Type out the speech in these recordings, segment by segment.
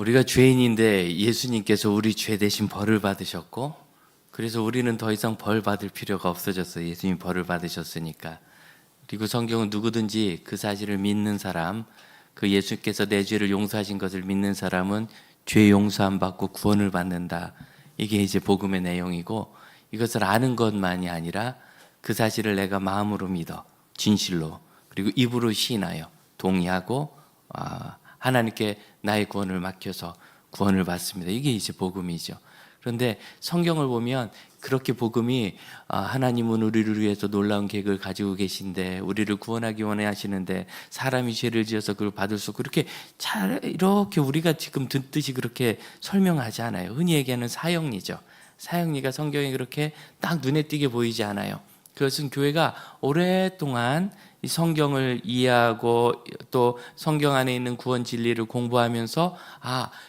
우리가 죄인인데 예수님께서 우리 죄 대신 벌을 받으셨고, 그래서 우리는 더 이상 벌 받을 필요가 없어졌어요. 예수님이 벌을 받으셨으니까. 그리고 성경은 누구든지 그 사실을 믿는 사람, 그 예수께서 내 죄를 용서하신 것을 믿는 사람은 죄 용서함 받고 구원을 받는다. 이게 이제 복음의 내용이고, 이것을 아는 것만이 아니라 그 사실을 내가 마음으로 믿어, 진실로, 그리고 입으로 시인하여 동의하고 하나님께 나의 구원을 맡겨서 구원을 받습니다. 이게 이제 복음이죠. 그런데 성경을 보면 그렇게 복음이 하나님은 우리를 위해서 놀라운 계획을 가지고 계신데, 우리를 구원하기 원하시는데 사람이 죄를 지어서 그걸 받을 수 없고, 이렇게 우리가 지금 듣듯이 그렇게 설명하지 않아요. 흔히 얘기하는 사형리죠. 사형리가 성경에 그렇게 딱 눈에 띄게 보이지 않아요. 그것은 교회가 오랫동안 이 성경을 이해하고 또 성경 안에 있는 구원 진리를 공부하면서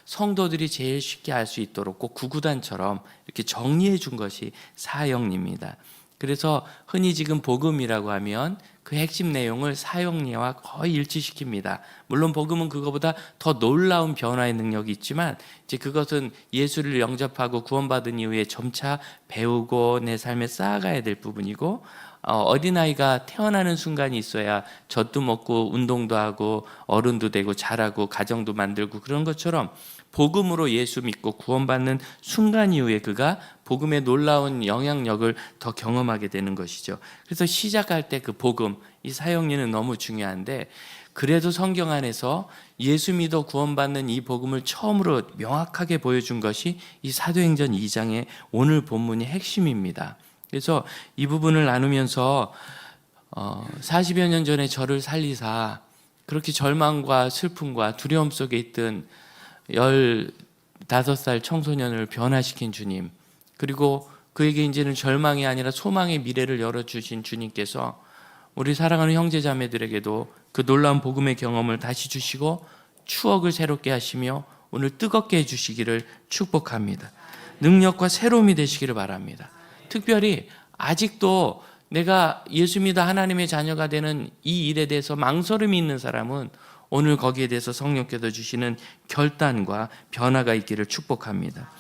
성도들이 제일 쉽게 알 수 있도록 꼭 구구단처럼 이렇게 정리해 준 것이 사형리입니다. 그래서 흔히 지금 복음이라고 하면 그 핵심 내용을 사형리와 거의 일치시킵니다. 물론 복음은 그거보다 더 놀라운 변화의 능력이 있지만, 이제 그것은 예수를 영접하고 구원받은 이후에 점차 배우고 내 삶에 쌓아가야 될 부분이고, 어린아이가 태어나는 순간이 있어야 젖도 먹고 운동도 하고 어른도 되고 자라고 가정도 만들고, 그런 것처럼 복음으로 예수 믿고 구원받는 순간 이후에 그가 복음의 놀라운 영향력을 더 경험하게 되는 것이죠. 그래서 시작할 때 그 복음, 이 사형리는 너무 중요한데, 그래도 성경 안에서 예수 믿어 구원받는 이 복음을 처음으로 명확하게 보여준 것이 이 사도행전 2장의 오늘 본문의 핵심입니다. 그래서 이 부분을 나누면서 40여 년 전에 저를 살리사 그렇게 절망과 슬픔과 두려움 속에 있던 15살 청소년을 변화시킨 주님, 그리고 그에게 이제는 절망이 아니라 소망의 미래를 열어주신 주님께서 우리 사랑하는 형제자매들에게도 그 놀라운 복음의 경험을 다시 주시고 추억을 새롭게 하시며 오늘 뜨겁게 해주시기를 축복합니다. 능력과 새로움이 되시기를 바랍니다. 특별히 아직도 내가 예수 믿어 하나님의 자녀가 되는 이 일에 대해서 망설임이 있는 사람은 오늘 거기에 대해서 성령께서 주시는 결단과 변화가 있기를 축복합니다.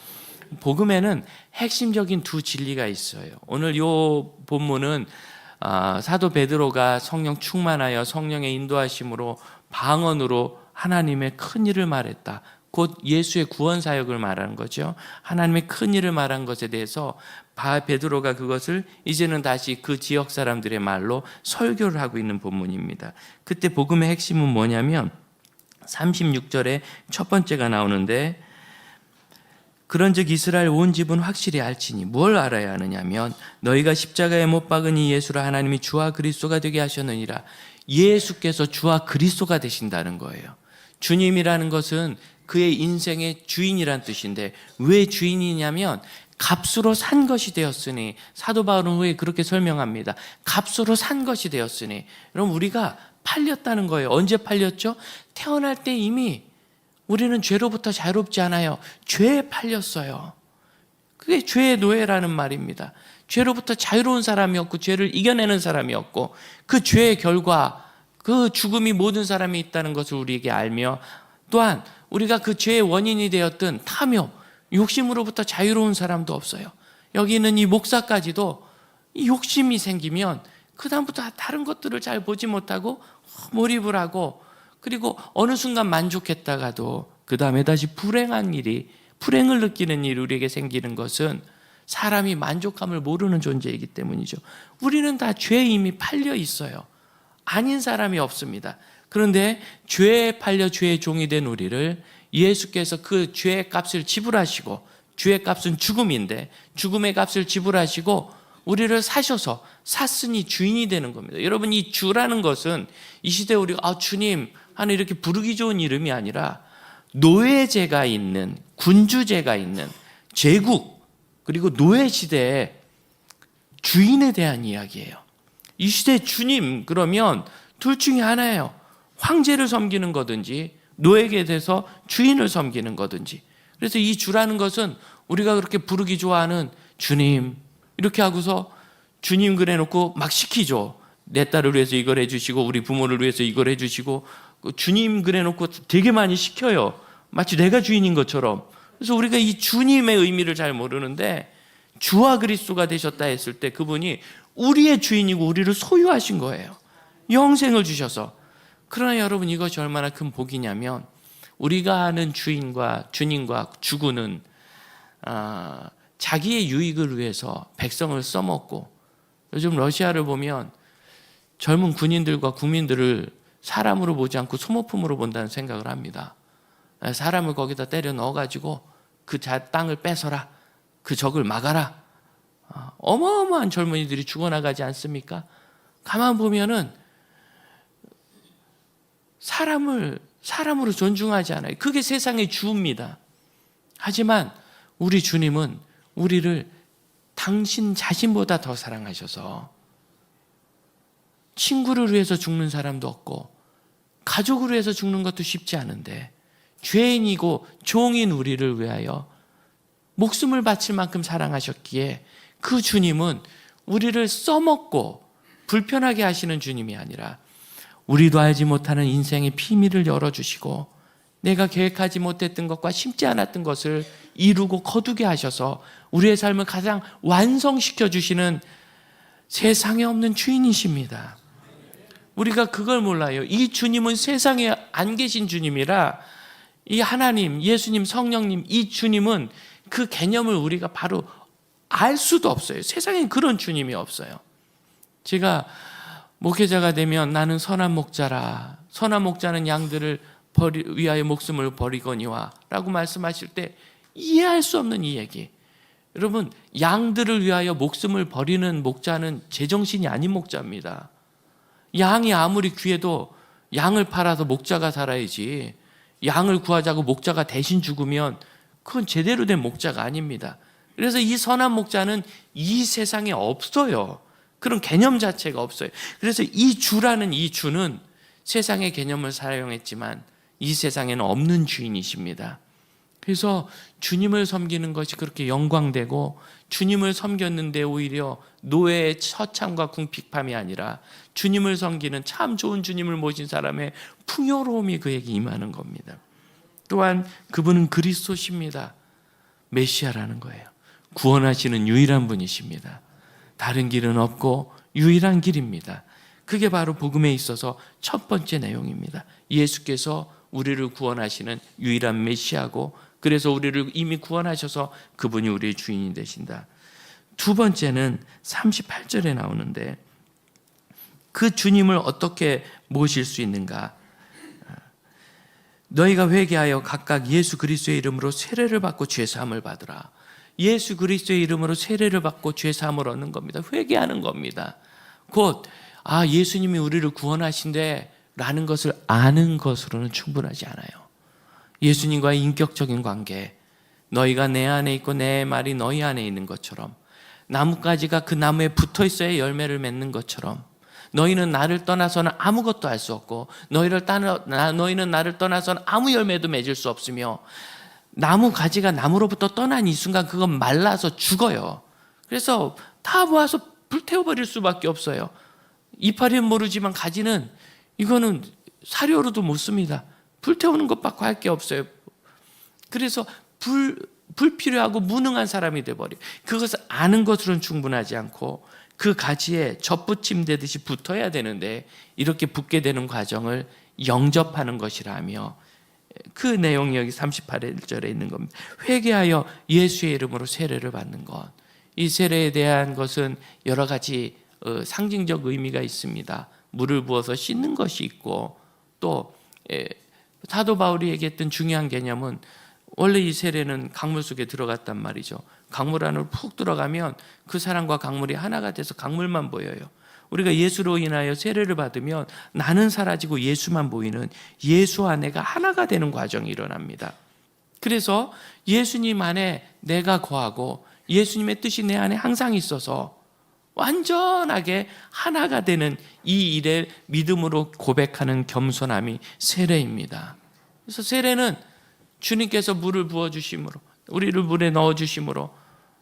복음에는 핵심적인 두 진리가 있어요. 오늘 이 본문은 사도 베드로가 성령 충만하여 성령의 인도하심으로 방언으로 하나님의 큰 일을 말했다. 곧 예수의 구원 사역을 말하는 거죠. 하나님의 큰 일을 말한 것에 대해서 베드로가 그것을 이제는 다시 그 지역 사람들의 말로 설교를 하고 있는 본문입니다. 그때 복음의 핵심은 뭐냐면 36절에 첫 번째가 나오는데, 그런즉 이스라엘 온 집은 확실히 알지니 뭘 알아야 하느냐면 너희가 십자가에 못 박은 이 예수를 하나님이 주와 그리스도가 되게 하셨느니라. 예수께서 주와 그리스도가 되신다는 거예요. 주님이라는 것은 그의 인생의 주인이란 뜻인데, 왜 주인이냐면 값으로 산 것이 되었으니, 사도 바울은 후에 그렇게 설명합니다. 값으로 산 것이 되었으니. 여러분, 우리가 팔렸다는 거예요. 언제 팔렸죠? 태어날 때 이미 우리는 죄로부터 자유롭지 않아요. 죄에 팔렸어요. 그게 죄의 노예라는 말입니다. 죄로부터 자유로운 사람이 없고 죄를 이겨내는 사람이 없고, 그 죄의 결과, 그 죽음이 모든 사람이 있다는 것을 우리에게 알며, 또한 우리가 그 죄의 원인이 되었던 탐욕, 욕심으로부터 자유로운 사람도 없어요. 여기 있는 이 목사까지도 이 욕심이 생기면 그 다음부터 다른 것들을 잘 보지 못하고 몰입을 하고, 그리고 어느 순간 만족했다가도 그 다음에 다시 불행을 느끼는 일이 우리에게 생기는 것은 사람이 만족감을 모르는 존재이기 때문이죠. 우리는 다 죄에 이미 팔려 있어요. 아닌 사람이 없습니다. 그런데 죄에 팔려 죄의 종이 된 우리를 예수께서 그 죄의 값을 지불하시고, 죄의 값은 죽음인데 죽음의 값을 지불하시고 우리를 사셔서 샀으니 주인이 되는 겁니다. 여러분, 이 주라는 것은 이 시대에 우리가 주님 하는 이렇게 부르기 좋은 이름이 아니라 노예제가 있는, 군주제가 있는 제국, 그리고 노예 시대의 주인에 대한 이야기예요. 이 시대의 주님 그러면 둘 중에 하나예요. 황제를 섬기는 거든지 노예에 대해서 주인을 섬기는 거든지. 그래서 이 주라는 것은 우리가 그렇게 부르기 좋아하는 주님 이렇게 하고서 주님 그래놓고 막 시키죠. 내 딸을 위해서 이걸 해주시고 우리 부모를 위해서 이걸 해주시고, 주님 그래놓고 되게 많이 시켜요. 마치 내가 주인인 것처럼. 그래서 우리가 이 주님의 의미를 잘 모르는데 주와 그리스도가 되셨다 했을 때 그분이 우리의 주인이고 우리를 소유하신 거예요. 영생을 주셔서. 그러나 여러분, 이것이 얼마나 큰 복이냐면 우리가 아는 주인과 주님과 주군은 자기의 유익을 위해서 백성을 써먹고, 요즘 러시아를 보면 젊은 군인들과 국민들을 사람으로 보지 않고 소모품으로 본다는 생각을 합니다. 사람을 거기다 때려 넣어가지고 그 땅을 뺏어라, 그 적을 막아라. 어마어마한 젊은이들이 죽어나가지 않습니까? 가만 보면은 사람으로 존중하지 않아요. 그게 세상의 주입니다. 하지만 우리 주님은 우리를 당신 자신보다 더 사랑하셔서 친구를 위해서 죽는 사람도 없고 가족을 위해서 죽는 것도 쉽지 않은데 죄인이고 종인 우리를 위하여 목숨을 바칠 만큼 사랑하셨기에 그 주님은 우리를 써먹고 불편하게 하시는 주님이 아니라 우리도 알지 못하는 인생의 비밀을 열어주시고 내가 계획하지 못했던 것과 심지 않았던 것을 이루고 거두게 하셔서 우리의 삶을 가장 완성시켜 주시는 세상에 없는 주인이십니다. 우리가 그걸 몰라요. 이 주님은 세상에 안 계신 주님이라 이 하나님, 예수님, 성령님, 이 주님은 그 개념을 우리가 바로 알 수도 없어요. 세상엔 그런 주님이 없어요. 제가 목회자가 되면 나는 선한 목자라, 선한 목자는 양들을 위하여 목숨을 버리거니와 라고 말씀하실 때 이해할 수 없는 이 얘기. 여러분, 양들을 위하여 목숨을 버리는 목자는 제정신이 아닌 목자입니다. 양이 아무리 귀해도 양을 팔아서 목자가 살아야지, 양을 구하자고 목자가 대신 죽으면 그건 제대로 된 목자가 아닙니다. 그래서 이 선한 목자는 이 세상에 없어요. 그런 개념 자체가 없어요. 그래서 이 주라는 이 주는 세상의 개념을 사용했지만 이 세상에는 없는 주인이십니다. 그래서 주님을 섬기는 것이 그렇게 영광되고, 주님을 섬겼는데 오히려 노예의 처참과 궁핍함이 아니라 주님을 섬기는 참 좋은 주님을 모신 사람의 풍요로움이 그에게 임하는 겁니다. 또한 그분은 그리스도십니다. 메시아라는 거예요. 구원하시는 유일한 분이십니다. 다른 길은 없고 유일한 길입니다. 그게 바로 복음에 있어서 첫 번째 내용입니다. 예수께서 우리를 구원하시는 유일한 메시아고, 그래서 우리를 이미 구원하셔서 그분이 우리의 주인이 되신다. 두 번째는 38절에 나오는데 그 주님을 어떻게 모실 수 있는가? 너희가 회개하여 각각 예수 그리스도의 이름으로 세례를 받고 죄사함을 받으라. 예수 그리스도의 이름으로 세례를 받고 죄사함을 얻는 겁니다. 회개하는 겁니다. 곧 예수님이 우리를 구원하신대 라는 것을 아는 것으로는 충분하지 않아요. 예수님과의 인격적인 관계, 너희가 내 안에 있고 내 말이 너희 안에 있는 것처럼, 나뭇가지가 그 나무에 붙어 있어야 열매를 맺는 것처럼, 너희는 나를 떠나서는 아무것도 할 수 없고 너희는 나를 떠나서는 아무 열매도 맺을 수 없으며, 나무 가지가 나무로부터 떠난 이 순간 그건 말라서 죽어요. 그래서 다 모아서 불태워버릴 수밖에 없어요. 이파리는 모르지만 가지는 이거는 사료로도 못 씁니다. 불태우는 것밖에 할 게 없어요. 그래서 불필요하고 무능한 사람이 돼버려요. 그것을 아는 것으로는 충분하지 않고 그 가지에 젖붙임되듯이 붙어야 되는데 이렇게 붙게 되는 과정을 영접하는 것이라며, 그 내용이 여기 38절에 있는 겁니다. 회개하여 예수의 이름으로 세례를 받는 것. 이 세례에 대한 것은 여러 가지 상징적 의미가 있습니다. 물을 부어서 씻는 것이 있고, 또 사도 바울이 얘기했던 중요한 개념은 원래 이 세례는 강물 속에 들어갔단 말이죠. 강물 안으로 푹 들어가면 그 사람과 강물이 하나가 돼서 강물만 보여요. 우리가 예수로 인하여 세례를 받으면 나는 사라지고 예수만 보이는 예수 안에가 하나가 되는 과정이 일어납니다. 그래서 예수님 안에 내가 거하고 예수님의 뜻이 내 안에 항상 있어서 완전하게 하나가 되는 이 일을 믿음으로 고백하는 겸손함이 세례입니다. 그래서 세례는 주님께서 물을 부어주심으로, 우리를 물에 넣어주심으로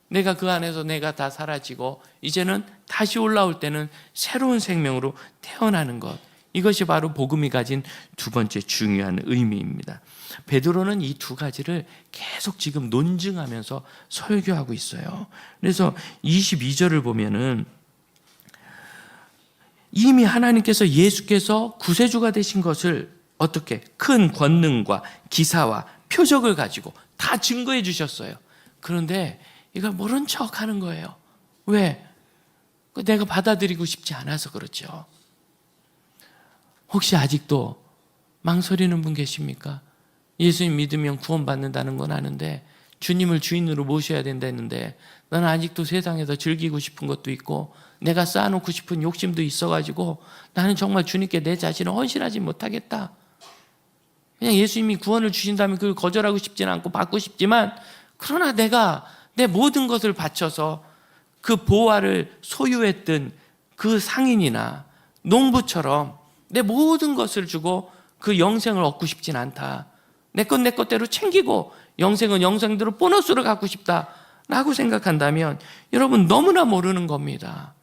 내가 그 안에서 내가 다 사라지고 이제는 다시 올라올 때는 새로운 생명으로 태어나는 것, 이것이 바로 복음이 가진 두 번째 중요한 의미입니다. 베드로는 이 두 가지를 계속 지금 논증하면서 설교하고 있어요. 그래서 22절을 보면은 이미 하나님께서 예수께서 구세주가 되신 것을 어떻게 큰 권능과 기사와 표적을 가지고 다 증거해 주셨어요. 그런데 이걸 모른 척 하는 거예요. 왜? 내가 받아들이고 싶지 않아서 그렇죠. 혹시 아직도 망설이는 분 계십니까? 예수님 믿으면 구원받는다는 건 아는데 주님을 주인으로 모셔야 된다는데 나는 아직도 세상에서 즐기고 싶은 것도 있고 내가 쌓아놓고 싶은 욕심도 있어가지고 나는 정말 주님께 내 자신을 헌신하지 못하겠다. 그냥 예수님이 구원을 주신다면 그걸 거절하고 싶지는 않고 받고 싶지만 그러나 내가 내 모든 것을 바쳐서 그 보화를 소유했던 그 상인이나 농부처럼 내 모든 것을 주고 그 영생을 얻고 싶진 않다. 내 것대로 챙기고 영생은 영생대로 보너스로 갖고 싶다라고 생각한다면 여러분 너무나 모르는 겁니다.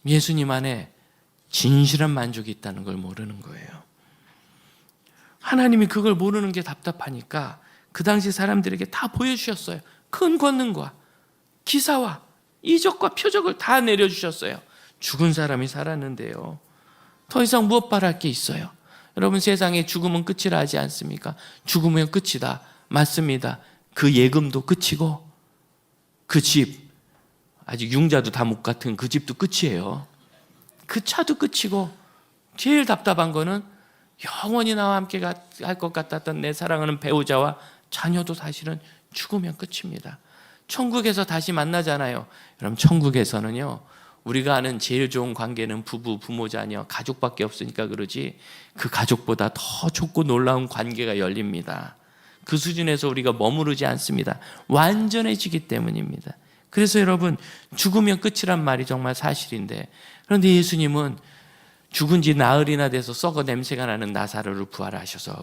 예수님 안에 진실한 만족이 있다는 걸 모르는 거예요. 하나님이 그걸 모르는 게 답답하니까 그 당시 사람들에게 다 보여주셨어요. 큰 권능과 기사와 이적과 표적을 다 내려주셨어요. 죽은 사람이 살았는데요. 더 이상 무엇 바랄 게 있어요? 여러분 세상에 죽음은 끝이라 하지 않습니까? 죽으면 끝이다. 맞습니다. 그 예금도 끝이고 그 집, 아직 융자도 다 못 같은 그 집도 끝이에요. 그 차도 끝이고 제일 답답한 거는 영원히 나와 함께 할 것 같았던 내 사랑하는 배우자와 자녀도 사실은 죽으면 끝입니다. 천국에서 다시 만나잖아요. 여러분 천국에서는요 우리가 아는 제일 좋은 관계는 부부, 부모, 자녀, 가족밖에 없으니까 그러지 그 가족보다 더 좁고 놀라운 관계가 열립니다. 그 수준에서 우리가 머무르지 않습니다. 완전해지기 때문입니다. 그래서 여러분 죽으면 끝이란 말이 정말 사실인데 그런데 예수님은 죽은 지 나흘이나 돼서 썩어 냄새가 나는 나사로를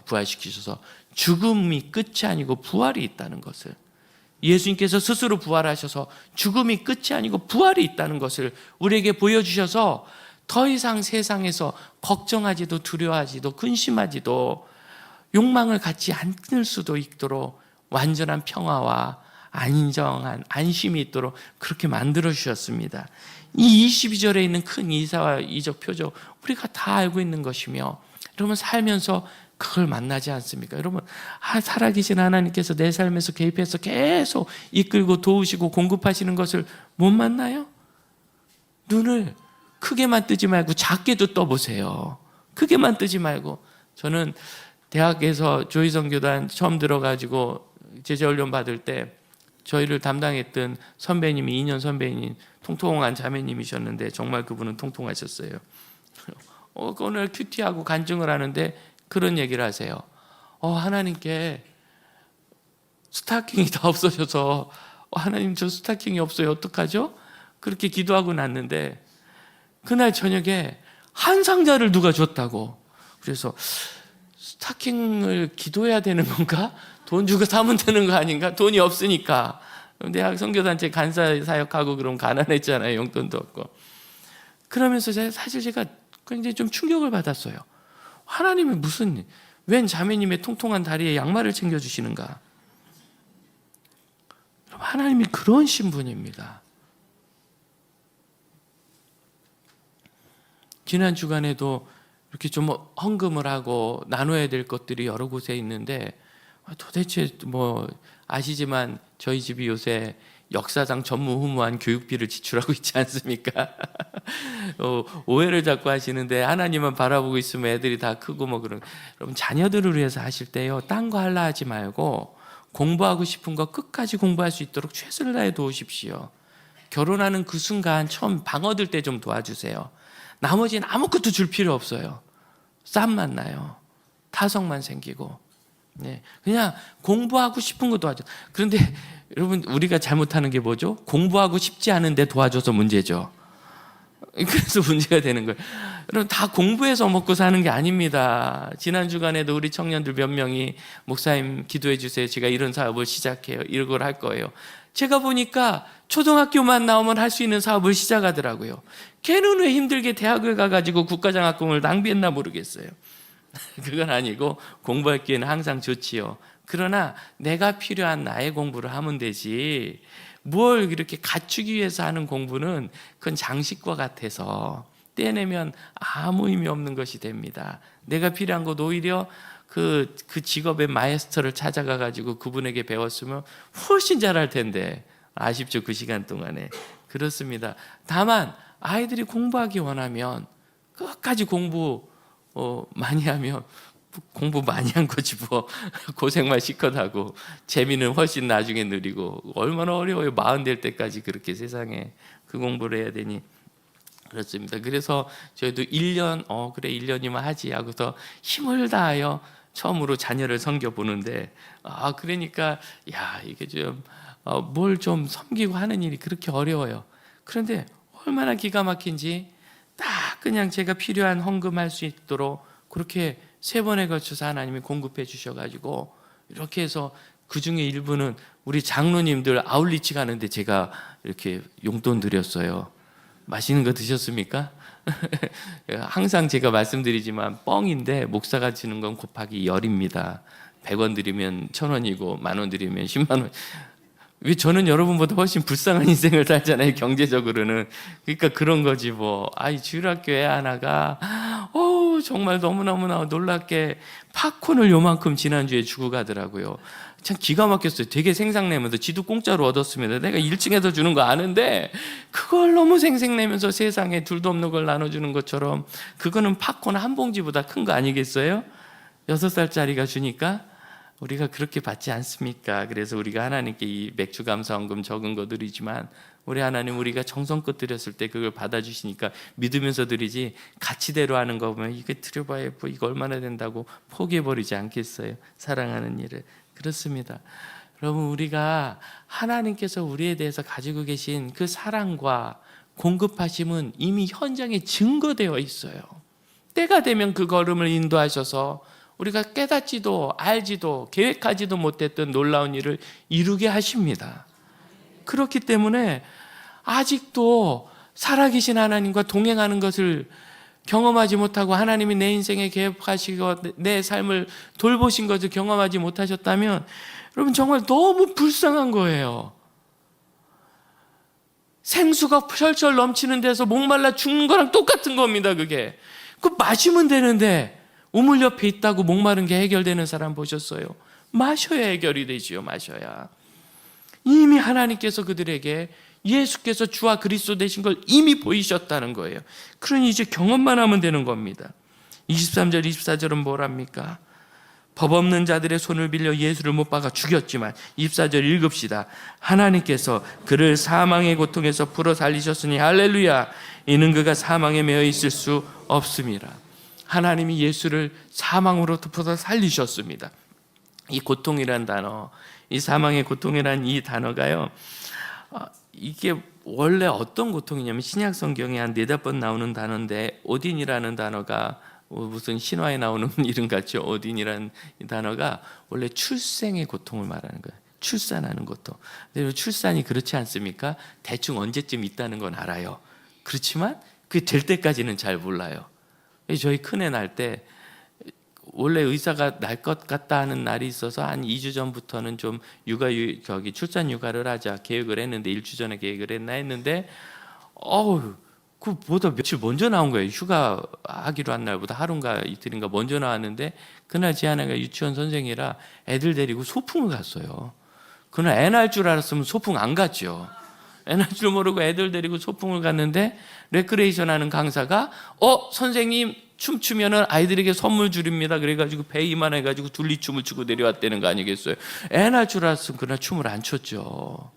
부활시키셔서 죽음이 끝이 아니고 부활이 있다는 것을 예수님께서 스스로 부활하셔서 죽음이 끝이 아니고 부활이 있다는 것을 우리에게 보여주셔서 더 이상 세상에서 걱정하지도 두려워하지도 근심하지도 욕망을 갖지 않을 수도 있도록 완전한 평화와 안정한 안심이 있도록 그렇게 만들어 주셨습니다. 이 22절에 있는 큰 이사와 이적 표적 우리가 다 알고 있는 것이며 여러분 살면서 그걸 만나지 않습니까? 여러분 살아계신 하나님께서 내 삶에서 개입해서 계속 이끌고 도우시고 공급하시는 것을 못 만나요? 눈을 크게만 뜨지 말고 작게도 떠보세요. 크게만 뜨지 말고. 저는 대학에서 조희성교단 처음 들어가지고 제자훈련 받을 때 저희를 담당했던 선배님이 2년 선배님 통통한 자매님이셨는데 정말 그분은 통통하셨어요. 오늘 큐티하고 간증을 하는데 그런 얘기를 하세요. 하나님께 스타킹이 다 없어져서 하나님 저 스타킹이 없어요. 어떡하죠? 그렇게 기도하고 났는데 그날 저녁에 한 상자를 누가 줬다고. 그래서 스타킹을 기도해야 되는 건가? 돈 주고 사면 되는 거 아닌가? 돈이 없으니까. 대학 선교단체 간사 사역하고 그럼 가난했잖아요. 용돈도 없고. 그러면서 사실 제가 굉장히 좀 충격을 받았어요. 하나님이 무슨 웬 자매님의 통통한 다리에 양말을 챙겨주시는가? 하나님이 그런 신분입니다. 지난 주간에도 이렇게 좀 헌금을 하고 나눠야 될 것들이 여러 곳에 있는데 도대체 아시지만 저희 집이 요새 역사상 전무후무한 교육비를 지출하고 있지 않습니까? 오해를 자꾸 하시는데 하나님만 바라보고 있으면 애들이 다 크고 그런. 여러분 자녀들을 위해서 하실 때요 딴 거 하려 하지 말고 공부하고 싶은 거 끝까지 공부할 수 있도록 최선을 다해 도우십시오. 결혼하는 그 순간 처음 방 얻을 때 좀 도와주세요. 나머지는 아무것도 줄 필요 없어요. 쌈만 나요. 타성만 생기고. 네, 그냥 공부하고 싶은 거 도와줘. 그런데 여러분 우리가 잘못하는 게 뭐죠? 공부하고 싶지 않은데 도와줘서 문제죠. 그래서 문제가 되는 거예요. 여러분 다 공부해서 먹고 사는 게 아닙니다. 지난 주간에도 우리 청년들 몇 명이 목사님 기도해 주세요. 제가 이런 사업을 시작해요. 이걸 할 거예요. 제가 보니까 초등학교만 나오면 할 수 있는 사업을 시작하더라고요. 걔는 왜 힘들게 대학을 가가지고 국가장학금을 낭비했나 모르겠어요. 그건 아니고 공부할 기회는 항상 좋지요. 그러나 내가 필요한 나의 공부를 하면 되지, 뭘 이렇게 갖추기 위해서 하는 공부는 그건 장식과 같아서 떼내면 아무 의미 없는 것이 됩니다. 내가 필요한 것 오히려 그 직업의 마에스터를 찾아가 가지고 그분에게 배웠으면 훨씬 잘할 텐데 아쉽죠, 그 시간 동안에. 그렇습니다. 다만 아이들이 공부하기 원하면 끝까지 공부 많이 하면, 공부 많이 한 거지 뭐 고생만 시컷 하고 재미는 훨씬 나중에 누리고, 얼마나 어려워요. 40 될 때까지 그렇게 세상에 그 공부를 해야 되니. 그렇습니다. 그래서 저희도 1년 그래 1년이면 하지 하고서 힘을 다하여 처음으로 자녀를 섬겨 보는데, 그러니까 야, 이게 좀 뭘 좀 섬기고 하는 일이 그렇게 어려워요. 그런데 얼마나 기가 막힌지, 딱 그냥 제가 필요한 헌금할 수 있도록 그렇게 3번에 걸쳐서 하나님이 공급해 주셔가지고, 이렇게 해서 그 중에 일부는 우리 장로님들 아울리치 가는데 제가 이렇게 용돈 드렸어요. 맛있는 거 드셨습니까? 항상 제가 말씀드리지만 뻥인데, 목사가 주는 건 곱하기 10입니다. 100원 드리면 1000원이고 10,000원 드리면 10만 원. 왜 저는 여러분보다 훨씬 불쌍한 인생을 살잖아요, 경제적으로는. 그러니까 그런 거지 뭐. 주일학교 애 하나가 정말 너무너무나 놀랍게 팝콘을 요만큼 지난주에 주고 가더라고요. 참 기가 막혔어요. 되게 생색내면서 지도 공짜로 얻었습니다. 내가 1층에서 주는 거 아는데 그걸 너무 생색내면서 세상에 둘도 없는 걸 나눠주는 것처럼, 그거는 팝콘 한 봉지보다 큰 거 아니겠어요? 6살짜리가 주니까. 우리가 그렇게 받지 않습니까? 그래서 우리가 하나님께 이 맥주 감사헌금 적은 거 드리지만, 우리 하나님 우리가 정성껏 드렸을 때 그걸 받아주시니까 믿으면서 드리지, 가치대로 하는 거 보면 이거 드려봐야 뭐 이거 얼마나 된다고 포기해버리지 않겠어요? 사랑하는 일을. 그렇습니다. 여러분, 우리가 하나님께서 우리에 대해서 가지고 계신 그 사랑과 공급하심은 이미 현장에 증거되어 있어요. 때가 되면 그 걸음을 인도하셔서 우리가 깨닫지도 알지도 계획하지도 못했던 놀라운 일을 이루게 하십니다. 그렇기 때문에 아직도 살아계신 하나님과 동행하는 것을 경험하지 못하고, 하나님이 내 인생에 계획하시고 내 삶을 돌보신 것을 경험하지 못하셨다면 여러분, 정말 너무 불쌍한 거예요. 생수가 철철 넘치는 데서 목말라 죽는 거랑 똑같은 겁니다. 그게 그 마시면 되는데, 우물 옆에 있다고 목마른 게 해결되는 사람 보셨어요? 마셔야 해결이 되지요. 마셔야. 이미 하나님께서 그들에게 예수께서 주와 그리스도 되신 걸 이미 보이셨다는 거예요. 그러니 이제 경험만 하면 되는 겁니다. 23절 24절은 뭐랍니까? 법 없는 자들의 손을 빌려 예수를 못 박아 죽였지만, 24절 읽읍시다. 하나님께서 그를 사망의 고통에서 풀어 살리셨으니 할렐루야. 이는 그가 사망에 매여 있을 수 없음이라. 하나님이 예수를 사망으로부터 풀어 살리셨습니다. 이 고통이란 단어, 이 사망의 고통이란 이 단어가요, 이게 원래 어떤 고통이냐면 신약 성경에 한 4-5번 나오는 단어인데, 오딘이라는 단어가 무슨 신화에 나오는 이름 같죠. 오딘이라는 단어가 원래 출생의 고통을 말하는 거예요. 출산하는 고통. 근데 출산이 그렇지 않습니까? 대충 언제쯤 있다는 건 알아요. 그렇지만 그게 될 때까지는 잘 몰라요. 저희 큰애 날 때 원래 의사가 날 것 같다 하는 날이 있어서 한 2주 전부터는 좀 출산 육아를 하자 계획을 했는데, 1주 전에 계획을 했는데 그보다 며칠 먼저 나온 거예요. 휴가 하기로 한 날보다 하루인가 이틀인가 먼저 나왔는데, 그날 제 아내가 유치원 선생이라 애들 데리고 소풍을 갔어요. 그날 애 낳을 줄 알았으면 소풍 안 갔죠. 애 낳을 줄 모르고 애들 데리고 소풍을 갔는데, 레크레이션 하는 강사가 선생님 춤추면은 아이들에게 선물 줄입니다. 그래가지고 배 이만해가지고 둘리춤을 추고 내려왔다는 거 아니겠어요? 애 낳을 줄 알았으면 그날 춤을 안 췄죠.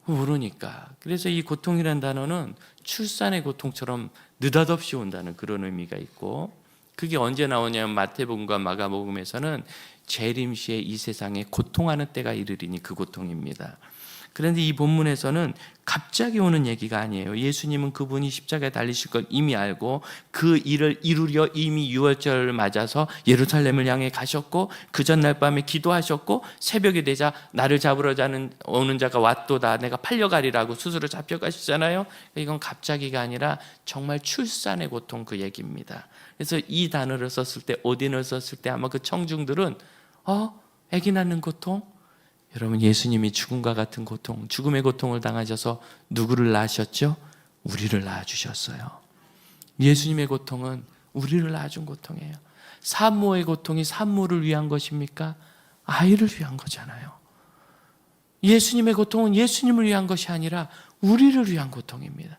모르니까. 그래서 이 고통이라는 단어는 출산의 고통처럼 느닷없이 온다는 그런 의미가 있고, 그게 언제 나오냐면 마태복음과 마가복음에서는 재림시에 이 세상에 고통하는 때가 이르리니 그 고통입니다. 그런데 이 본문에서는 갑자기 오는 얘기가 아니에요. 예수님은 그분이 십자가에 달리실 걸 이미 알고 그 일을 이루려 이미 유월절을 맞아서 예루살렘을 향해 가셨고 그 전날 밤에 기도하셨고 새벽이 되자 나를 잡으러 오는 자가 왔도다, 내가 팔려가리라고 스스로 잡혀가시잖아요. 이건 갑자기가 아니라 정말 출산의 고통, 그 얘기입니다. 그래서 이 단어를 썼을 때, 오딘을 썼을 때 아마 그 청중들은 아기 낳는 고통? 여러분, 예수님이 죽음과 같은 고통, 죽음의 고통을 당하셔서 누구를 낳으셨죠? 우리를 낳아주셨어요. 예수님의 고통은 우리를 낳아준 고통이에요. 산모의 고통이 산모를 위한 것입니까? 아이를 위한 거잖아요. 예수님의 고통은 예수님을 위한 것이 아니라 우리를 위한 고통입니다.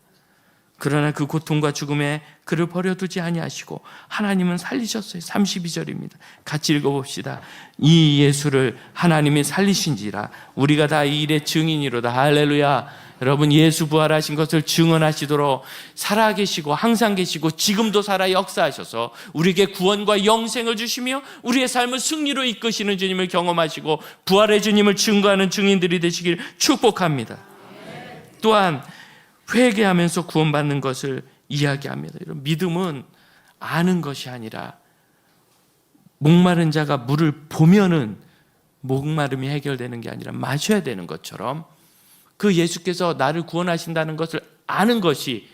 그러나 그 고통과 죽음에 그를 버려두지 아니하시고 하나님은 살리셨어요. 32절입니다. 같이 읽어봅시다. 이 예수를 하나님이 살리신지라 우리가 다 이 일의 증인이로다. 할렐루야. 여러분, 예수 부활하신 것을 증언하시도록 살아계시고 항상 계시고 지금도 살아 역사하셔서 우리에게 구원과 영생을 주시며 우리의 삶을 승리로 이끄시는 주님을 경험하시고 부활의 주님을 증거하는 증인들이 되시길 축복합니다. 또한 회개하면서 구원받는 것을 이야기합니다. 이런 믿음은 아는 것이 아니라 목마른 자가 물을 보면은 목마름이 해결되는 게 아니라 마셔야 되는 것처럼 그 예수께서 나를 구원하신다는 것을 아는 것이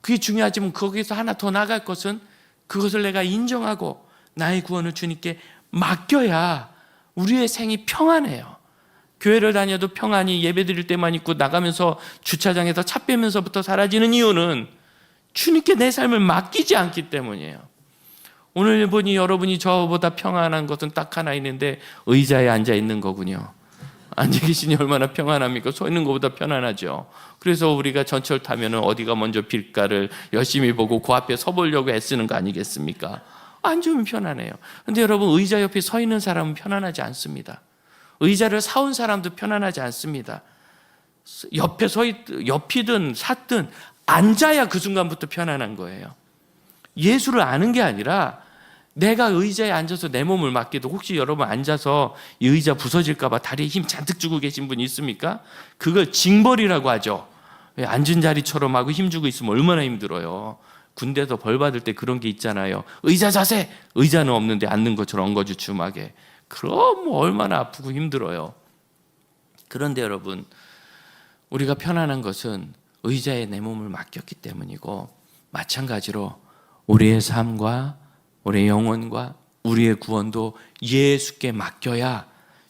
그게 중요하지만 거기서 하나 더 나갈 것은 그것을 내가 인정하고 나의 구원을 주님께 맡겨야 우리의 생이 평안해요. 교회를 다녀도 평안이 예배 드릴 때만 있고 나가면서 주차장에서 차 빼면서부터 사라지는 이유는 주님께 내 삶을 맡기지 않기 때문이에요. 오늘 보니 여러분이 저보다 평안한 것은 딱 하나 있는데 의자에 앉아 있는 거군요. 앉아 계시니 얼마나 평안합니까? 서 있는 것보다 편안하죠. 그래서 우리가 전철 타면 어디가 먼저 빌까를 열심히 보고 그 앞에 서 보려고 애쓰는 거 아니겠습니까? 앉으면 편안해요. 근데 여러분, 의자 옆에 서 있는 사람은 편안하지 않습니다. 의자를 사온 사람도 편안하지 않습니다. 옆에 옆이든 샀든 앉아야 그 순간부터 편안한 거예요. 예수를 아는 게 아니라 내가 의자에 앉아서 내 몸을 맡기도, 혹시 여러분 앉아서 이 의자 부서질까 봐 다리에 힘 잔뜩 주고 계신 분이 있습니까? 그걸 징벌이라고 하죠. 앉은 자리처럼 하고 힘주고 있으면 얼마나 힘들어요. 군대에서 벌 받을 때 그런 게 있잖아요. 의자 자세! 의자는 없는데 앉는 것처럼 엉거주춤하게. 그럼 얼마나 아프고 힘들어요. 그런데 여러분, 우리가 편안한 것은 의자에 내 몸을 맡겼기 때문이고, 마찬가지로 우리의 삶과 우리의 영혼과 우리의 구원도 예수께 맡겨야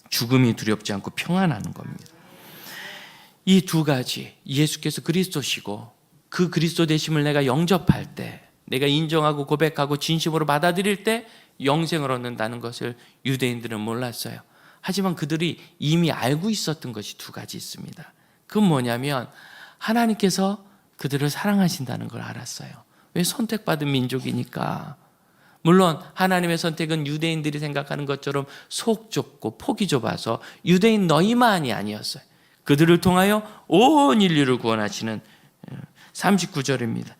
죽음이 두렵지 않고 평안하는 겁니다. 이 두 가지, 예수께서 그리스도시고 그 그리스도 되심을 내가 영접할 때, 내가 인정하고 고백하고 진심으로 받아들일 때 영생을 얻는다는 것을 유대인들은 몰랐어요. 하지만 그들이 이미 알고 있었던 것이 두 가지 있습니다. 그건 뭐냐면 하나님께서 그들을 사랑하신다는 걸 알았어요. 왜? 선택받은 민족이니까. 물론 하나님의 선택은 유대인들이 생각하는 것처럼 속 좁고 폭이 좁아서 유대인 너희만이 아니었어요. 그들을 통하여 온 인류를 구원하시는 39절입니다.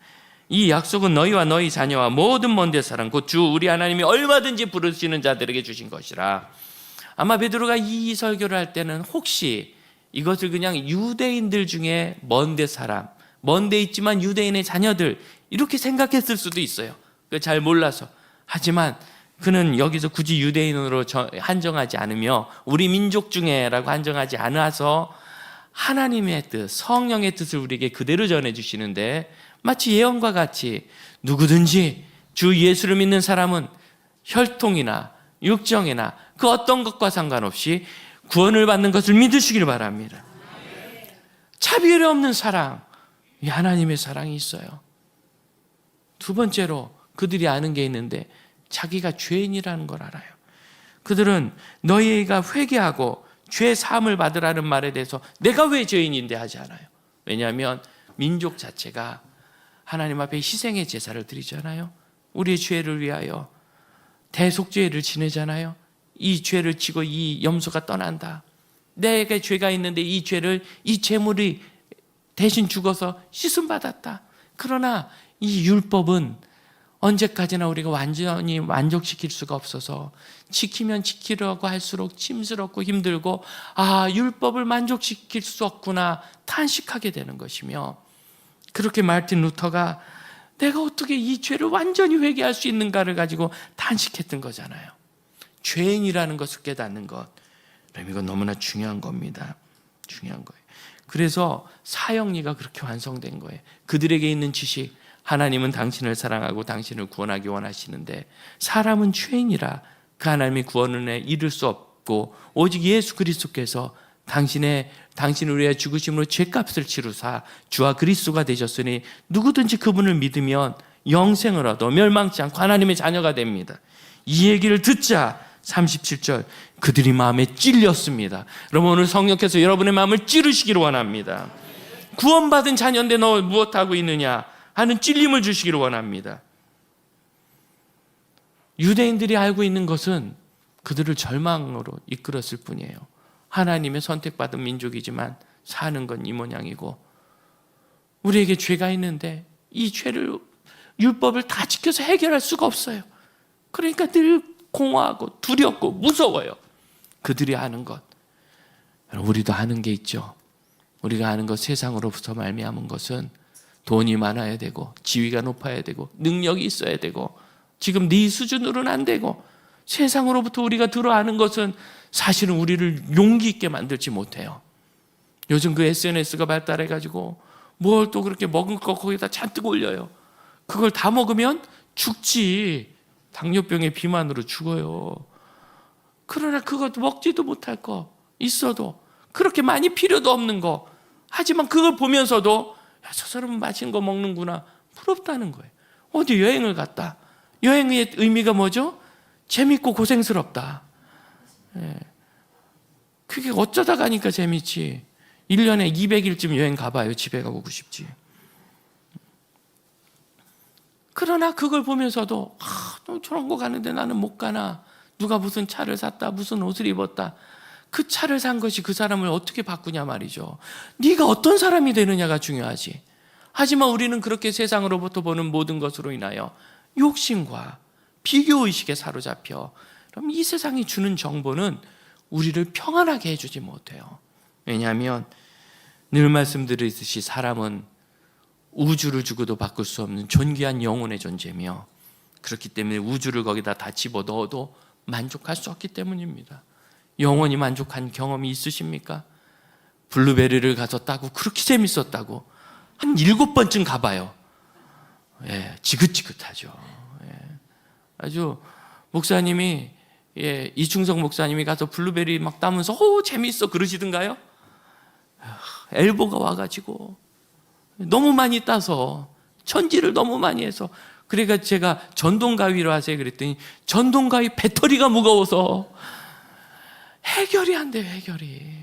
이 약속은 너희와 너희 자녀와 모든 먼데 사람 곧 주 우리 하나님이 얼마든지 부르시는 자들에게 주신 것이라. 아마 베드로가 이 설교를 할 때는 혹시 이것을 그냥 유대인들 중에 먼데 사람, 먼데 있지만 유대인의 자녀들 이렇게 생각했을 수도 있어요. 잘 몰라서. 하지만 그는 여기서 굳이 유대인으로 한정하지 않으며 우리 민족 중에라고 한정하지 않아서 하나님의 뜻, 성령의 뜻을 우리에게 그대로 전해주시는데, 마치 예언과 같이 누구든지 주 예수를 믿는 사람은 혈통이나 육정이나 그 어떤 것과 상관없이 구원을 받는 것을 믿으시길 바랍니다. 차별이 없는 사랑, 이 하나님의 사랑이 있어요. 두 번째로 그들이 아는 게 있는데 자기가 죄인이라는 걸 알아요. 그들은 너희가 회개하고 죄 사함을 받으라는 말에 대해서 내가 왜 죄인인데 하지 않아요. 왜냐하면 민족 자체가 하나님 앞에 희생의 제사를 드리잖아요. 우리의 죄를 위하여 대속죄를 지내잖아요. 이 죄를 지고 이 염소가 떠난다. 내게 죄가 있는데 이 죄를, 이 제물이 대신 죽어서 씻음 받았다. 그러나 이 율법은 언제까지나 우리가 완전히 만족시킬 수가 없어서 지키면 지키려고 할수록 짐스럽고 힘들고 율법을 만족시킬 수 없구나 탄식하게 되는 것이며, 그렇게 마르틴 루터가 내가 어떻게 이 죄를 완전히 회개할 수 있는가를 가지고 탄식했던 거잖아요. 죄인이라는 것을 깨닫는 것, 이건 너무나 중요한 겁니다. 중요한 거예요. 그래서 사형리가 그렇게 완성된 거예요. 그들에게 있는 지식, 하나님은 당신을 사랑하고 당신을 구원하기 원하시는데 사람은 죄인이라 그 하나님의 구원에 이를 수 없고 오직 예수 그리스도께서 당신을 위하여 죽으심으로 죄값을 치루사 주와 그리스도가 되셨으니 누구든지 그분을 믿으면 영생을 얻어 멸망치 않고 하나님의 자녀가 됩니다. 이 얘기를 듣자 37절, 그들이 마음에 찔렸습니다. 여러분, 오늘 성령께서 여러분의 마음을 찌르시기를 원합니다. 구원받은 자녀인데 너 무엇하고 있느냐 하는 찔림을 주시기를 원합니다. 유대인들이 알고 있는 것은 그들을 절망으로 이끌었을 뿐이에요. 하나님의 선택받은 민족이지만 사는 건 이 모양이고, 우리에게 죄가 있는데 이 죄를 율법을 다 지켜서 해결할 수가 없어요. 그러니까 늘 공허하고 두렵고 무서워요. 그들이 아는 것, 우리도 아는 게 있죠. 우리가 아는 것, 세상으로부터 말미암은 것은 돈이 많아야 되고 지위가 높아야 되고 능력이 있어야 되고 지금 네 수준으로는 안 되고, 세상으로부터 우리가 들어 아는 것은 사실은 우리를 용기 있게 만들지 못해요. 요즘 그 SNS가 발달해가지고 뭘 또 그렇게 먹을 거 거기다 잔뜩 올려요. 그걸 다 먹으면 죽지. 당뇨병의 비만으로 죽어요. 그러나 그것도 먹지도 못할 거 있어도 그렇게 많이 필요도 없는 거, 하지만 그걸 보면서도 저 사람은 맛있는 거 먹는구나, 부럽다는 거예요. 어디 여행을 갔다. 여행의 의미가 뭐죠? 재밌고 고생스럽다. 그게 어쩌다 가니까 재밌지. 1년에 200일쯤 여행 가봐요. 집에 가고 싶지. 그러나 그걸 보면서도 저런 거 가는데 나는 못 가나, 누가 무슨 차를 샀다, 무슨 옷을 입었다. 그 차를 산 것이 그 사람을 어떻게 바꾸냐 말이죠. 네가 어떤 사람이 되느냐가 중요하지. 하지만 우리는 그렇게 세상으로부터 보는 모든 것으로 인하여 욕심과 비교의식에 사로잡혀, 그럼 이 세상이 주는 정보는 우리를 평안하게 해주지 못해요. 왜냐하면 늘 말씀드리듯이 사람은 우주를 주고도 바꿀 수 없는 존귀한 영혼의 존재며, 그렇기 때문에 우주를 거기다 다 집어넣어도 만족할 수 없기 때문입니다. 영원히 만족한 경험이 있으십니까? 블루베리를 가서 따고 그렇게 재밌었다고 한 7번쯤 가봐요. 지긋지긋하죠. 아주 목사님이, 이충성 목사님이 가서 블루베리 막 따면서 재밌어 그러시던가요? 엘보가 와가지고 너무 많이 따서 천지를 너무 많이 해서, 그러니까 제가 전동가위로 하세요 그랬더니 전동가위 배터리가 무거워서 해결이 안 돼요. 해결이.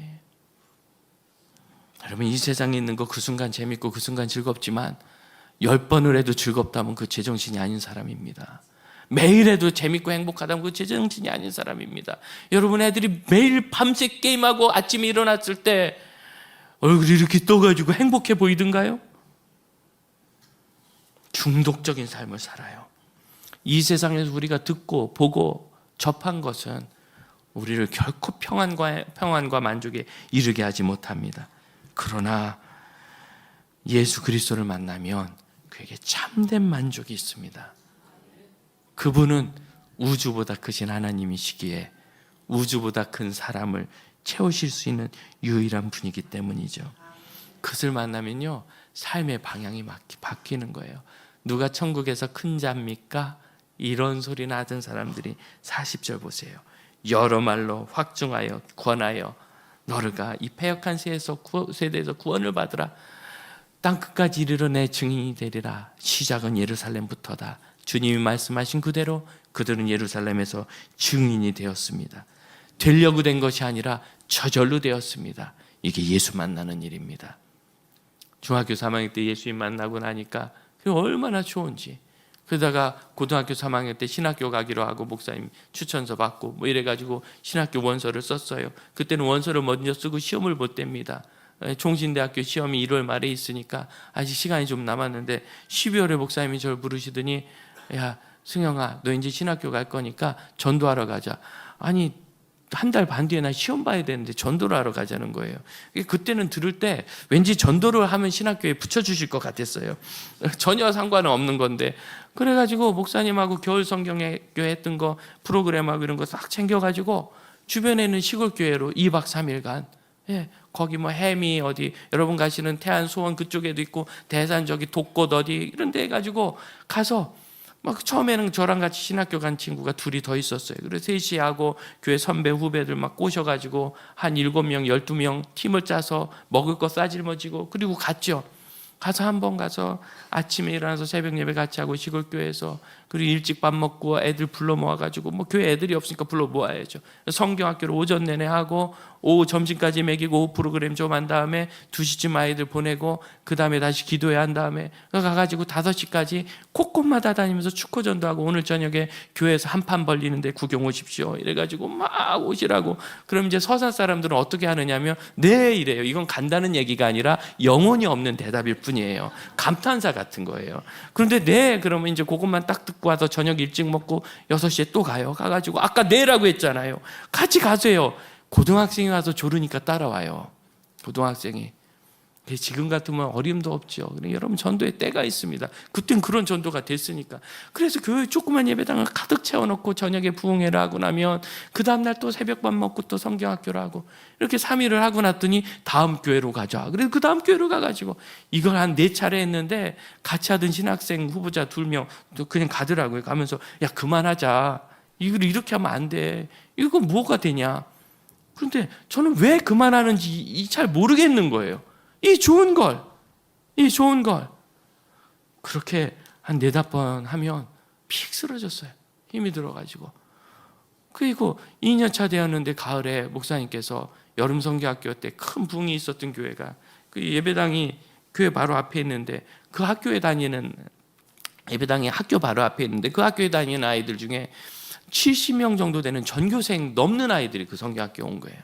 여러분, 이 세상에 있는 거 그 순간 재밌고 그 순간 즐겁지만 10번을 해도 즐겁다면 그 제정신이 아닌 사람입니다. 매일 해도 재밌고 행복하다면 그 제정신이 아닌 사람입니다. 여러분, 애들이 매일 밤새 게임하고 아침에 일어났을 때 얼굴이 이렇게 떠가지고 행복해 보이던가요? 중독적인 삶을 살아요. 이 세상에서 우리가 듣고 보고 접한 것은 우리를 결코 평안과 만족에 이르게 하지 못합니다. 그러나 예수 그리스도를 만나면 그에게 참된 만족이 있습니다. 그분은 우주보다 크신 하나님이시기에 우주보다 큰 사람을 채우실 수 있는 유일한 분이기 때문이죠. 그것을 만나면요, 삶의 방향이 바뀌는 거예요. 누가 천국에서 큰 자입니까? 이런 소리나 하던 사람들이 40절 보세요. 여러 말로 확증하여 권하여 너를가 이 패역한 세대에서 구원을 받으라. 땅 끝까지 이르러 내 증인이 되리라. 시작은 예루살렘부터다. 주님이 말씀하신 그대로 그들은 예루살렘에서 증인이 되었습니다. 되려고 된 것이 아니라 저절로 되었습니다. 이게 예수 만나는 일입니다. 중학교 3학년 때 예수님 만나고 나니까 그게 얼마나 좋은지. 그러다가 고등학교 3학년 때 신학교 가기로 하고 목사님 추천서 받고 뭐 이래가지고 신학교 원서를 썼어요. 그때는 원서를 먼저 쓰고 시험을 못 댑니다. 종신대학교 시험이 1월 말에 있으니까 아직 시간이 좀 남았는데 12월에 목사님이 저를 부르시더니 야 승영아, 너 이제 신학교 갈 거니까 전도하러 가자. 아니 한 달 반 뒤에 나 시험 봐야 되는데 전도를 하러 가자는 거예요. 그때는 들을 때 왠지 전도를 하면 신학교에 붙여주실 것 같았어요. 전혀 상관은 없는 건데. 그래가지고 목사님하고 겨울 성경회 했던 거 프로그램하고 이런 거 싹 챙겨가지고 주변에 있는 시골 교회로 2박 3일간, 예, 거기 뭐 해미 어디 여러분 가시는 태안 소원 그쪽에도 있고 대산 저기 독꽃 어디 이런 데 해가지고 가서 막 처음에는 저랑 같이 신학교 간 친구가 둘이 더 있었어요. 그래서 셋이 하고 교회 선배 후배들 막 꼬셔가지고 한 7명 12명 팀을 짜서 먹을 거 싸질머지고 그리고 갔죠. 가서 한 번 가서 아침에 일어나서 새벽 예배 같이 하고 시골 교회에서, 그리고 일찍 밥 먹고 애들 불러 모아가지고 뭐 교회 애들이 없으니까 불러 모아야죠. 성경학교를 오전 내내 하고 오후 점심까지 먹이고 오후 프로그램 좀 한 다음에 2시쯤 아이들 보내고 그 다음에 다시 기도회 한 다음에 가가지고 5시까지 곳곳마다 다니면서 축구전도 하고 오늘 저녁에 교회에서 한판 벌리는데 구경 오십시오 이래가지고 막 오시라고. 그럼 이제 서산 사람들은 어떻게 하느냐면 네 이래요. 이건 간다는 얘기가 아니라 영혼이 없는 대답일 뿐이에요. 감탄사 같은 거예요. 그런데 네 그러면 이제 그것만 딱 듣고 와서 저녁 일찍 먹고 6시에 또 가요. 가가지고 아까 네라고 했잖아요. 같이 가세요. 고등학생이 와서 조르니까 따라와요. 고등학생이. 지금 같으면 어림도 없죠. 여러분 전도의 때가 있습니다. 그땐 그런 전도가 됐으니까. 그래서 교회 조그만 예배당을 가득 채워놓고 저녁에 부흥회를 하고 나면 그 다음날 또 새벽밥 먹고 또 성경학교를 하고 이렇게 3일을 하고 났더니 다음 교회로 가자. 그래서 그 다음 교회로 가가지고 이걸 한 4차례 했는데 같이 하던 신학생 후보자 2명 그냥 가더라고요. 가면서 야 그만하자. 이걸 이렇게 하면 안 돼. 이거 뭐가 되냐. 그런데 저는 왜 그만하는지 잘 모르겠는 거예요. 이 좋은 걸 그렇게 한 4-5번 하면 픽 쓰러졌어요. 힘이 들어가지고. 그리고 2년차 되었는데 가을에 목사님께서 여름 성교학교 때 큰 부흥이 있었던 교회가 그 예배당이 교회 바로 앞에 있는데 그 학교에 다니는 예배당이 학교 바로 앞에 있는데 그 학교에 다니는 아이들 중에 70명 정도 되는 전교생 넘는 아이들이 그 성경학교에 온 거예요.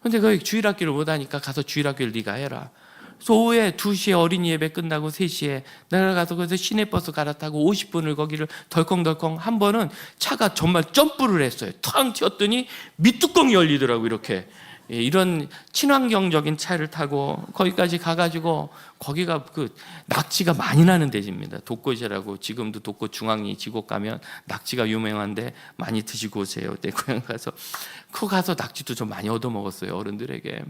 근데 거기 주일학교를 못 하니까 가서 주일학교를 네가 해라. 그래서 오후에 2시에 어린이 예배 끝나고 3시에 내가 가서 거기서 시내버스 갈아타고 50분을 거기를 덜컹덜컹 한 번은 차가 정말 점프를 했어요. 탕 튀었더니 밑뚜껑이 열리더라고 이렇게. 이런 친환경적인 차를 타고 거기까지 가가지고 거기가 그 낙지가 많이 나는 데입니다. 독꽃이라고. 지금도 독꽃 중앙리 지곡 가면 낙지가 유명한데 많이 드시고 오세요. 내 고향 가서 그 가서 낙지도 좀 많이 얻어 먹었어요 어른들에게.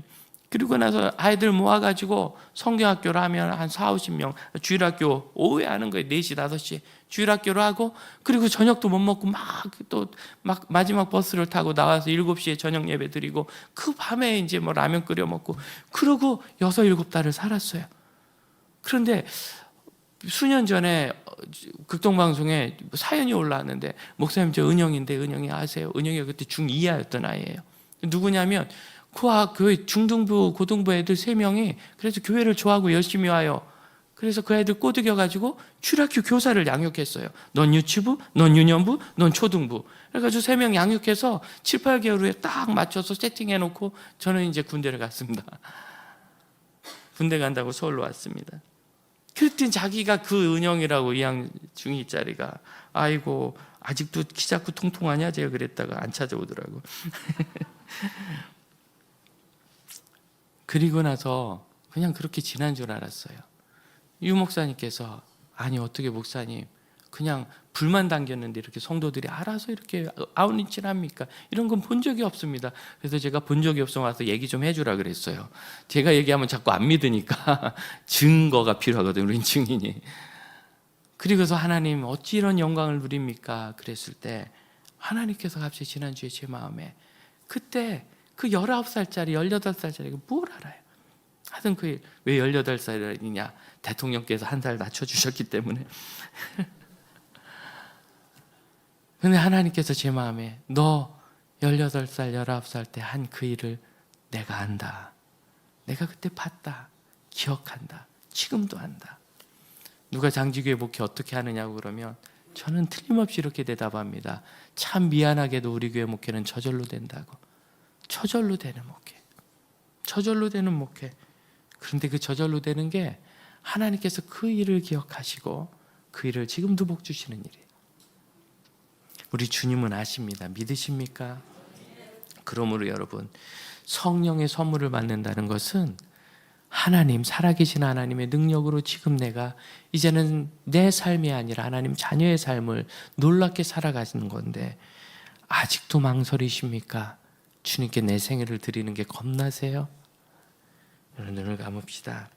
그리고 나서 아이들 모아가지고 성경학교를 하면 한 40-50명 주일학교 오후에 하는 거예요. 4시 5시 주일학교를 하고 그리고 저녁도 못 먹고 막 마지막 버스를 타고 나와서 7시에 저녁 예배 드리고 그 밤에 이제 뭐 라면 끓여 먹고 그러고 6-7달을 살았어요. 그런데 수년 전에 극동방송에 사연이 올라왔는데 목사님 저 은영인데 은영이 아세요? 은영이가 그때 중2야였던 아이예요. 누구냐면 그 교회 중등부 고등부 애들 3명이 그래서 교회를 좋아하고 열심히 와요. 그래서 그 애들 꼬드겨가지고 주일학교 교사를 양육했어요. 넌 유치부, 넌 유년부, 넌 초등부. 그래가지고 3명 양육해서 7-8개월 후에 딱 맞춰서 세팅해놓고 저는 이제 군대를 갔습니다. 군대 간다고 서울로 왔습니다. 그랬더니 자기가 그 은영이라고 2학년 중2짜리가 아이고 아직도 키 작고 통통하냐 제가 그랬다가 안 찾아오더라고. 그리고 나서 그냥 그렇게 지난 줄 알았어요. 유 목사님께서 아니 어떻게 목사님 그냥 불만 당겼는데 이렇게 성도들이 알아서 이렇게 아웃리치를 합니까? 이런 건 본 적이 없습니다. 그래서 제가 본 적이 없어 와서 얘기 좀 해주라 그랬어요. 제가 얘기하면 자꾸 안 믿으니까 증거가 필요하거든요. 우린 증인이. 그리고서 하나님 어찌 이런 영광을 누립니까? 그랬을 때 하나님께서 갑자기 지난주에 제 마음에 그때 그 19살짜리 18살짜리가 뭘 알아요? 하여튼 그 왜 18살이냐? 대통령께서 1살 낮춰주셨기 때문에. 근데 하나님께서 제 마음에 너 18살 19살 때 한 그 일을 내가 안다. 내가 그때 봤다. 기억한다. 지금도 한다. 누가 장지교회 목회 어떻게 하느냐고 그러면 저는 틀림없이 이렇게 대답합니다. 참 미안하게도 우리 교회 목회는 저절로 된다고. 저절로 되는 목회. 저절로 되는 목회. 그런데 그 저절로 되는 게 하나님께서 그 일을 기억하시고 그 일을 지금도 복 주시는 일이에요. 우리 주님은 아십니다. 믿으십니까? 그러므로 여러분, 성령의 선물을 받는다는 것은 하나님, 살아계신 하나님의 능력으로 지금 내가 이제는 내 삶이 아니라 하나님 자녀의 삶을 놀랍게 살아가시는 건데 아직도 망설이십니까? 주님께 내 생애를 드리는 게 겁나세요? 눈을 감읍시다.